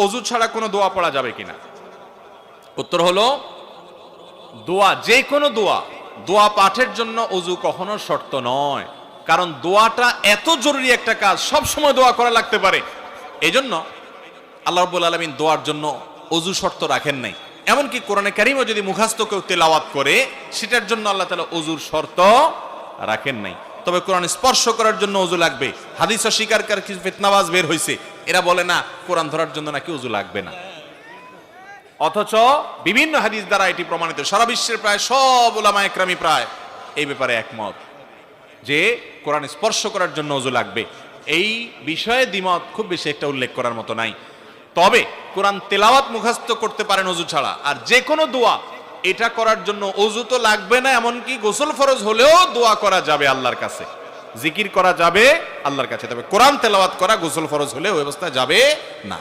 অজু ছাড়া কোনো দোয়া পড়া যাবে কিনা? উত্তর হলো দোয়া, যে কোনো দোয়া পাঠের জন্য অজু কখনো শর্ত নয়। কারণ দোয়াটা এত জরুরি একটা কাজ, সব সময় দোয়া করা লাগতে পারে। এজন্য আল্লাহ রাব্বুল আলামিন দোয়ার জন্য অজু শর্ত রাখেন নাই। এমনকি কোরআনে কারীমও যদি মুখস্থ কেউ তেলাওয়াত করে, সেটার জন্য আল্লাহ তাআলা অজুর শর্ত রাখেন নাই। তবে কোরআন স্পর্শ করার জন্য অজু লাগবে। হাদিস অস্বীকারীর কিছু ফিতনাবাজ বের হয়েছে, এরা বলে না কোরআন ধরার জন্য নাকি অজু লাগবে না। অথচ বিভিন্ন হাদিস দ্বারা এটি প্রমাণিত। সারা বিশ্বের প্রায় সব উলামায়ে কেরামি প্রায় এই ব্যাপারে একমত যে কোরআন স্পর্শ করার জন্য অজু লাগবে। এই বিষয়ে দ্বিমত খুব বেশি একটা উল্লেখ করার মতো নাই। তবে কোরআন তেলাওয়াত মুখস্থ করতে পারেন অজু ছাড়া। আর যে কোনো দোয়া এটা করার জন্য অজু তো লাগবে না, এমনকি গোসল ফরজ হলেও দোয়া করা যাবে আল্লাহর কাছে, জিকির করা যাবে আল্লাহর কাছে। তবে কোরআন তেলাওয়াত করা গোসল ফরজ হলে ওই অবস্থায় যাবে না।